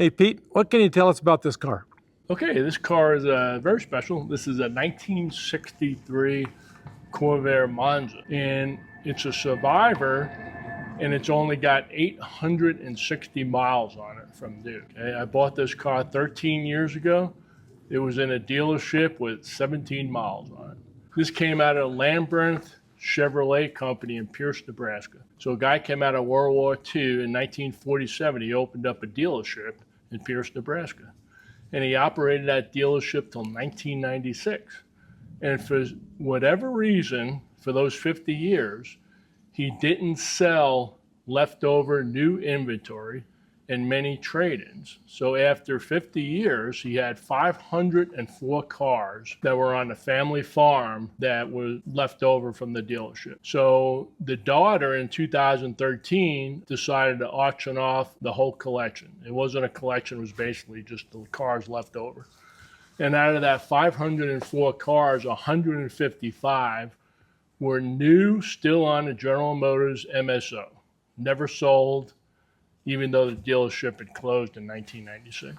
Hey Pete, what can you tell us about this car? Okay, this car is very special. This is a 1963 Corvair Monza, and it's a survivor, and it's only got 860 miles on it from new. Okay, I bought this car 13 years ago. It was in a dealership with 17 miles on it. This came out of Lambrecht Chevrolet company in Pierce, Nebraska. So a guy came out of World War II in 1947. He opened up a dealership in Pierce, Nebraska. And he operated that dealership till 1996. And for whatever reason, for those 50 years, he didn't sell leftover new inventory and many trade-ins. So after 50 years, he had 504 cars that were on the family farm that were left over from the dealership. So the daughter in 2013 decided to auction off the whole collection. It wasn't a collection, it was basically just the cars left over. And out of that 504 cars, 155 were new, still on the General Motors MSO, never sold, even though the dealership had closed in 1996.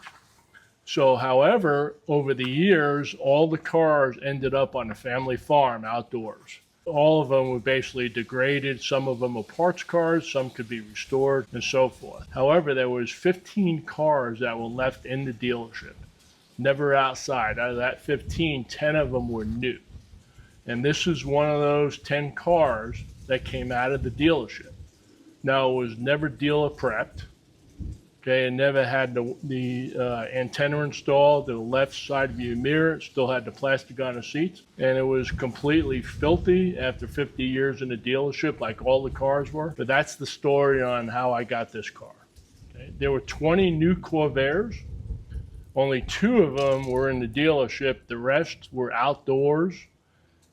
So, however, over the years, all the cars ended up on the family farm outdoors. All of them were basically degraded. Some of them were parts cars, some could be restored, and so forth. However, there was 15 cars that were left in the dealership, never outside. Out of that 15, 10 of them were new. And this is one of those 10 cars that came out of the dealership. Now, it was never dealer prepped. Okay, it never had the antenna installed, the left side view mirror, it still had the plastic on the seats, and it was completely filthy after 50 years in the dealership, like all the cars were. But that's the story on how I got this car. Okay? There were 20 new Corvairs. Only 2 of them were in the dealership. The rest were outdoors,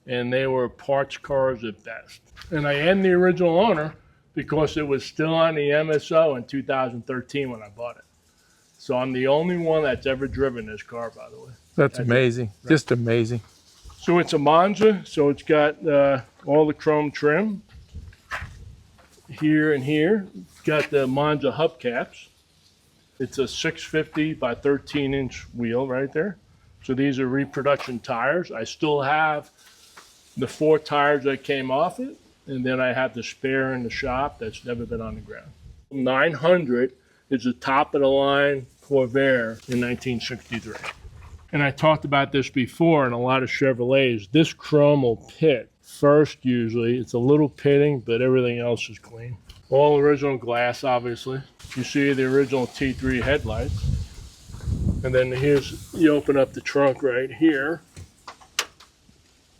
and they were parts cars at best. And I am the original owner, because it was still on the MSO in 2013 when I bought it. So I'm the only one that's ever driven this car, by the way. That's amazing, right. Just amazing. So it's a Monza, so it's got all the chrome trim here and here. It's got the Monza hubcaps. It's a 650 by 13-inch wheel right there. So these are reproduction tires. I still have the 4 tires that came off it. And then I have the spare in the shop that's never been on the ground. 900 is the top of the line Corvair in 1963. And I talked about this before in a lot of Chevrolets. This chrome will pit first usually. It's a little pitting, but everything else is clean. All original glass, obviously. You see the original T3 headlights. And then here's, you open up the trunk right here.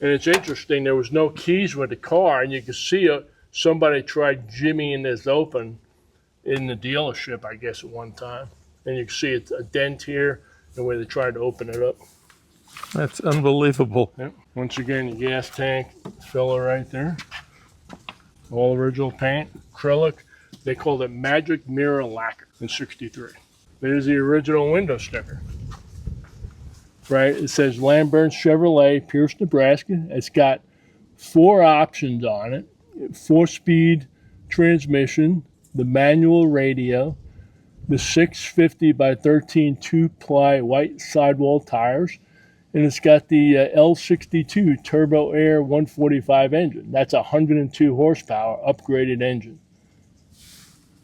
And it's interesting, there was no keys with the car, and you can see somebody tried jimmying this open in the dealership, I guess, at one time. And you can see it's a dent here, and where they tried to open it up. That's unbelievable. Yep. Once again, the gas tank filler right there. All original paint, acrylic. They called it Magic Mirror Lacquer in '63. There's the original window sticker. Right, it says Lambrecht Chevrolet, Pierce, Nebraska. It's got 4 options on it: 4-speed transmission, the manual radio, the 650 by 13 2-ply white sidewall tires, and it's got the L62 Turbo Air 145 engine. That's a 102 horsepower upgraded engine,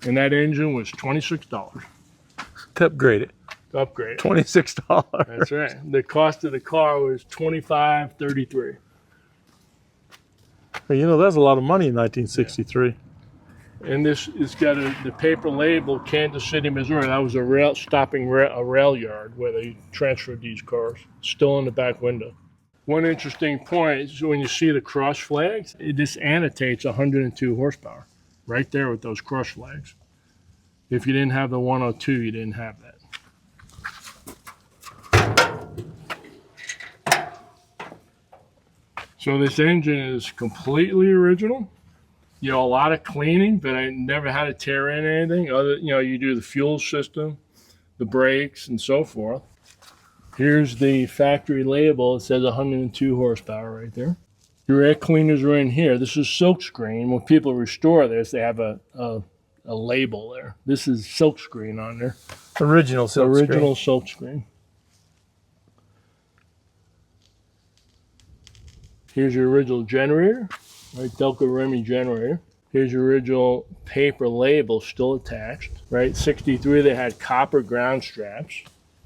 and that engine was $26. To upgrade it. Upgrade. $26. That's right. The cost of the car was $25.33. Well, you know, that's a lot of money in 1963. Yeah. And this has got the paper label, Kansas City, Missouri. That was a rail yard where they transferred these cars. Still in the back window. One interesting point is when you see the cross flags, this annotates 102 horsepower right there with those cross flags. If you didn't have the 102, you didn't have that. So this engine is completely original. You know, a lot of cleaning, but I never had to tear in anything. You do the fuel system, the brakes, and so forth. Here's the factory label. It says 102 horsepower right there. Your air cleaners are in here. This is silkscreen. When people restore this, they have a label there. This is silkscreen on there. Original silk Original silk screen. Here's your original generator, right? Delco Remy generator. Here's your original paper label still attached, right? 63, they had copper ground straps.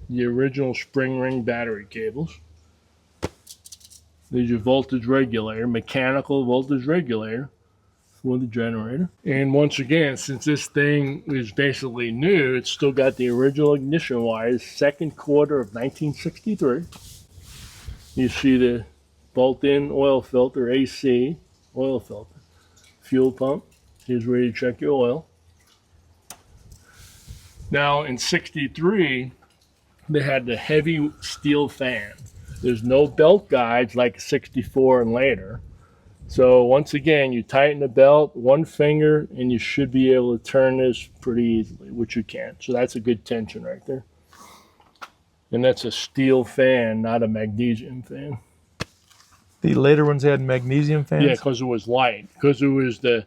The original spring ring battery cables. There's your voltage regulator, mechanical voltage regulator for the generator. And once again, since this thing is basically new, it's still got the original ignition wires, second quarter of 1963. You see the bolt-in oil filter, AC oil filter. Fuel pump. Here's where you check your oil. Now in 63, they had the heavy steel fan. There's no belt guides like 64 and later. So once again, you tighten the belt, one finger, and you should be able to turn this pretty easily, which you can. So that's a good tension right there. And that's a steel fan, not a magnesium fan. The later ones had magnesium fans? Yeah, because it was light. Because it was the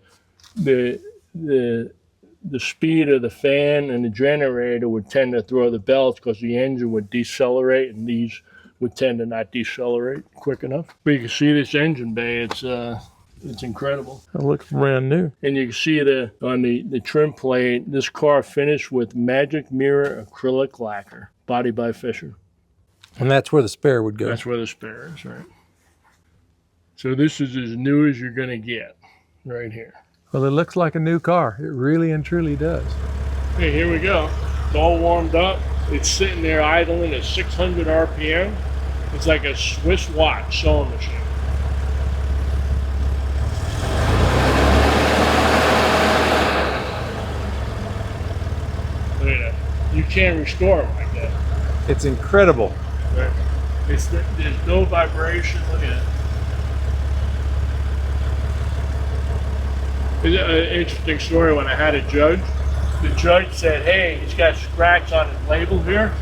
speed of the fan and the generator would tend to throw the belts because the engine would decelerate, and these would tend to not decelerate quick enough. But you can see this engine bay, it's incredible. It looks brand new. And you can see on the trim plate, this car finished with magic mirror acrylic lacquer, body by Fisher. And that's where the spare would go. That's where the spare is, right? So this is as new as you're going to get right here. Well, it looks like a new car. It really and truly does. Okay, here we go. It's all warmed up. It's sitting there idling at 600 RPM. It's like a Swiss watch sewing machine. Look at that. You can't restore it like that. It's incredible. Right? There's no vibration. Look at it. It's an interesting story. When I had a judge, the judge said, "Hey, he's got a scratch on his label here."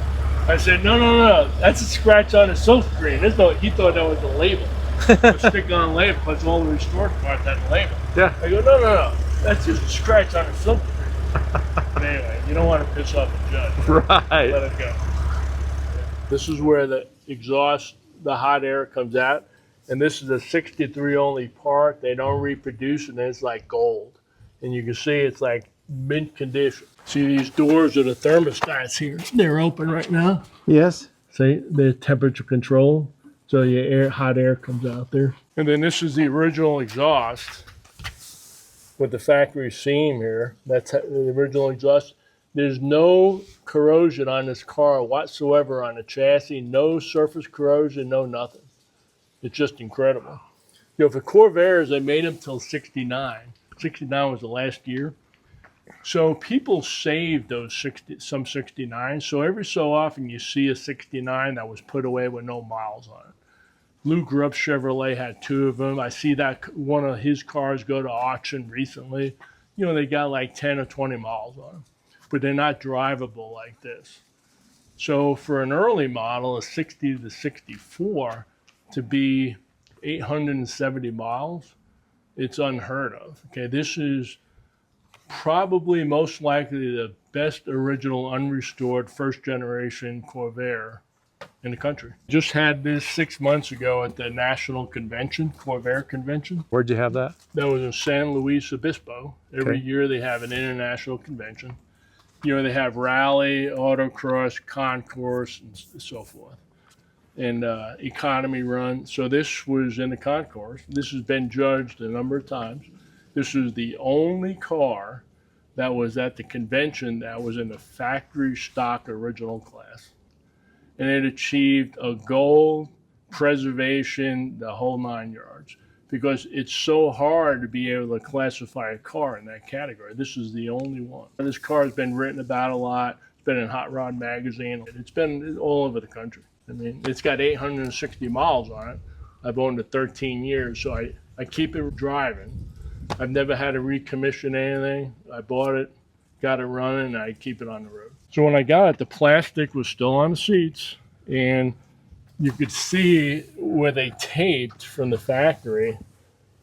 I said, No, that's a scratch on his silk screen. He thought that was a label. Stick on a label because all the restored parts had a label. Yeah. I go, no, that's just a scratch on a silk screen. But anyway, you don't want to piss off the judge. Right. Let it go. This is where the exhaust, the hot air comes out. And this is a 63 only part. They don't reproduce, and it's like gold. And you can see it's like mint condition. See these doors are the thermostats here. They're open right now. Yes. See, they're temperature control. So your hot air comes out there. And then this is the original exhaust with the factory seam here. That's the original exhaust. There's no corrosion on this car whatsoever on the chassis. No surface corrosion, no nothing. It's just incredible. You know, for Corvairs, they made them till 69. 69 was the last year. So people saved those 69. So every so often you see a 69 that was put away with no miles on it. Lou Grubb's Chevrolet had 2 of them. I see that one of his cars go to auction recently. You know, they got like 10 or 20 miles on them, but they're not drivable like this. So for an early model, a 60 to 64, to be 870 miles, it's unheard of. Okay, this is probably most likely the best original unrestored first generation Corvair in the country. Just had this 6 months ago at the National Convention, Corvair Convention. Where'd you have that? That was in San Luis Obispo. Every Okay. year they have an international convention. You know, they have rally, autocross, concourse, and so forth. And economy run. So this was in the concourse. This has been judged a number of times. This is the only car that was at the convention that was in the factory stock original class. And it achieved a gold, preservation, the whole 9 yards. Because it's so hard to be able to classify a car in that category. This is the only one. This car has been written about a lot. It's been in Hot Rod Magazine. It's been all over the country. I mean, it's got 860 miles on it. I've owned it 13 years, so I keep it driving. I've never had to recommission anything. I bought it, got it running, and I keep it on the road. So when I got it, the plastic was still on the seats, and you could see where they taped from the factory,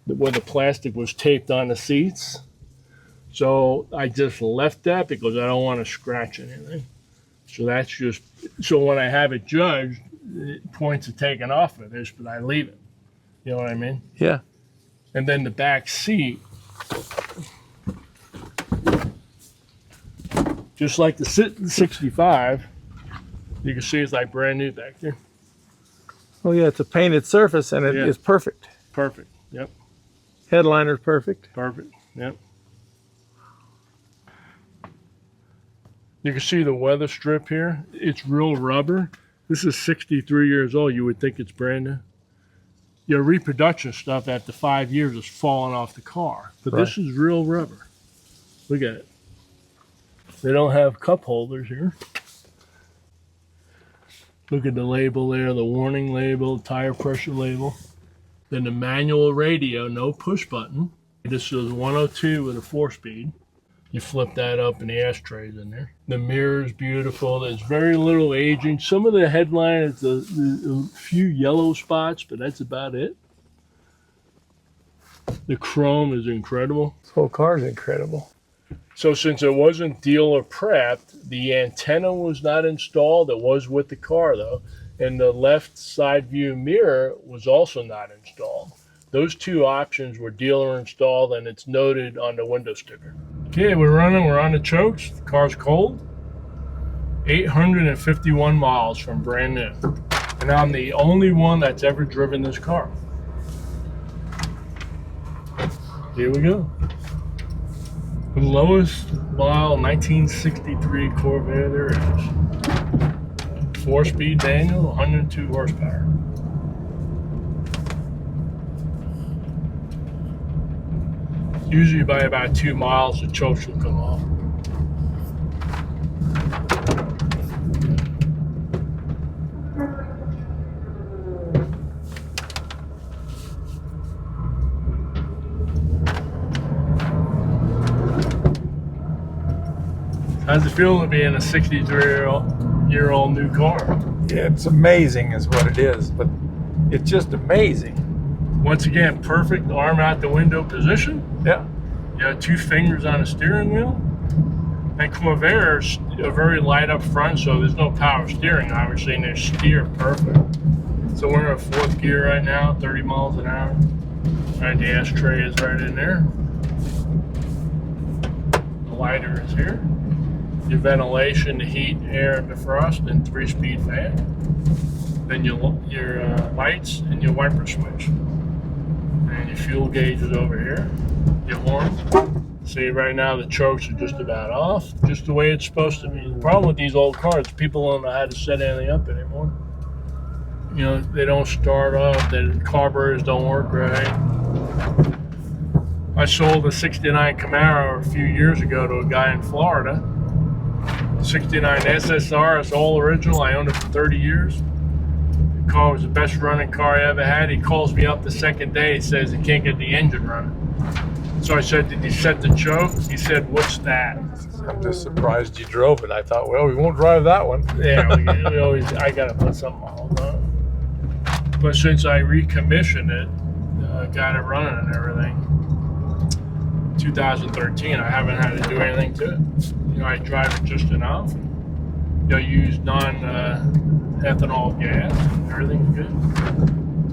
where the plastic was taped on the seats. So I just left that because I don't want to scratch anything. So that's just, so when I have it judged, points are taken off of this, but I leave it. You know what I mean? Yeah. And then the back seat, just like the 65, you can see it's like brand new back there. Oh yeah, it's a painted surface and it is perfect. Perfect. Yep. Headliner's perfect. Perfect. Yep. You can see the weather strip here. It's real rubber. This is 63 years old. You would think it's brand new. Your reproduction stuff after 5 years is falling off the car. But this is real rubber. Look at it. They don't have cup holders here. Look at the label there, the warning label, tire pressure label. Then the manual radio, no push button. This is 102 with a 4-speed. You flip that up and the ashtray's in there. The mirror's beautiful. There's very little aging. Some of the headline is a few yellow spots, but that's about it. The chrome is incredible. This whole car is incredible. So since it wasn't dealer prepped, the antenna was not installed. It was with the car though. And the left side view mirror was also not installed. Those two options were dealer installed and it's noted on the window sticker. Okay, we're on the chokes. The car's cold. 851 miles from brand new. And I'm the only one that's ever driven this car. Here we go. The lowest mile 1963 Corvair there is. 4-speed manual, 102 horsepower. Usually by about 2 miles, the chokes will come off. How's it feel to be in a 63-year-old new car? Yeah, it's amazing is what it is, but it's just amazing. Once again, perfect arm out the window position. Yeah. You have 2 fingers on the steering wheel. And Corvair's a very light up front, so there's no power steering, obviously, and they steer perfect. So we're in 4th gear right now, 30 miles an hour. Right, the ashtray is right in there. The lighter is here. Your ventilation, the heat, air, and defrost, and 3-speed fan. Then your lights and your wiper switch. And your fuel gauge is over here. Your horn. See, right now the chokes are just about off, just the way it's supposed to be. The problem with these old cars, people don't know how to set anything up anymore. You know, they don't start up, the carburetors don't work right. I sold a 69 Camaro a few years ago to a guy in Florida. 69 SSR, it's all original. I owned it for 30 years. The car was the best running car I ever had. He calls me up the second day. He says he can't get the engine running. So I said, did you set the choke? He said, what's that? I'm just surprised you drove it. I thought, well, we won't drive that one. Yeah, we always, I got to put something on it. But since I recommissioned it, got it running and everything, 2013, I haven't had to do anything to it. You know, I drive it just enough. You know, use non-ethanol gas, and everything's good.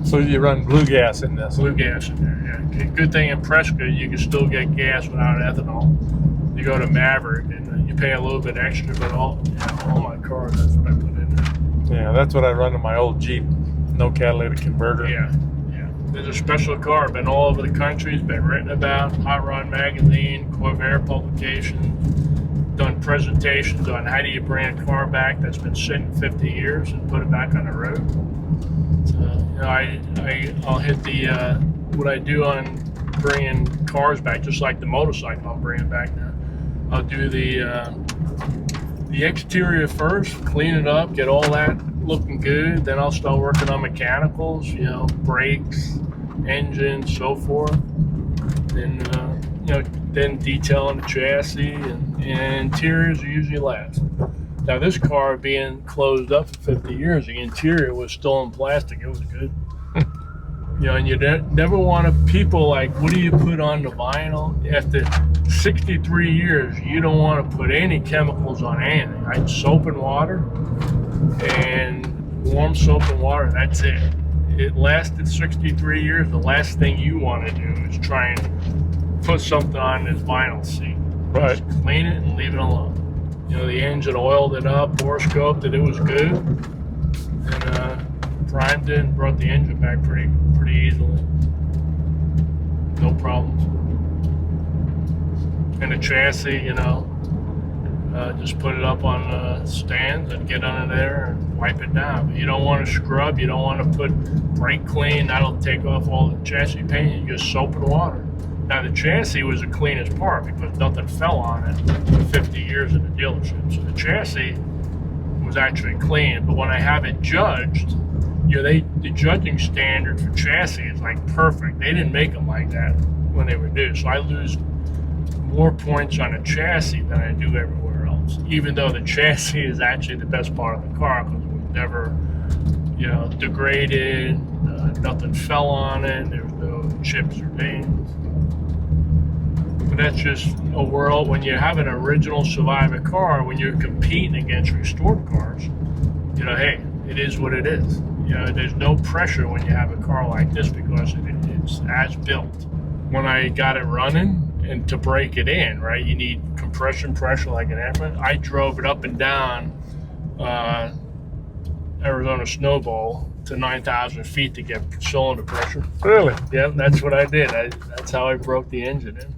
So you run blue gas in this? Blue gas in there, yeah. Good thing in Prescott, you can still get gas without ethanol. You go to Maverick, and you pay a little bit extra, but all my cars, that's what I put in there. Yeah, that's what I run in my old Jeep. No catalytic converter. Yeah. There's a special car, been all over the country, it's been written about, Hot Rod Magazine, Corvair publications, done presentations on how do you bring a car back that's been sitting 50 years and put it back on the road. So, you know, I'll hit the, what I do on bringing cars back, just like the motorcycle, I'll bring it back now. I'll do the exterior first, clean it up, get all that looking good, then I'll start working on mechanicals, you know, brakes, engine, so forth. Then, you know, then detailing the chassis and interiors are usually last. Now this car being closed up for 50 years, the interior was still in plastic. It was good. You You know, and you never want to, people like, what do you put on the vinyl? After 63 years, you don't want to put any chemicals on anything. Right? Soap and water, and warm soap and water, that's it. It lasted 63 years. The last thing you want to do is try and put something on this vinyl seat. Right. Just clean it and leave it alone. You know, the engine oiled it up, borescoped it, it was good. And primed it and brought the engine back pretty easily. No problems. And the chassis, you know, just put it up on stands and get under there and wipe it down. But you don't want to scrub, you don't want to put brake clean, that'll take off all the chassis paint. You just soap and water. Now the chassis was the cleanest part because nothing fell on it for 50 years in the dealership. So the chassis was actually clean. But when I have it judged, you know, the judging standard for chassis is like perfect. They didn't make them like that when they were new. So I lose more points on a chassis than I do everywhere else. Even though the chassis is actually the best part of the car because it was never, you know, degraded. Nothing fell on it. There was no chips or dings. But that's just a world when you have an original Survivor car, when you're competing against restored cars, you know, hey, it is what it is. You know, there's no pressure when you have a car like this because it's as built. When I got it running, and to break it in, right, you need compression pressure like an airplane. I drove it up and down Arizona Snowball to 9,000 feet to get cylinder pressure. Really? Yeah, that's what I did. That's how I broke the engine in.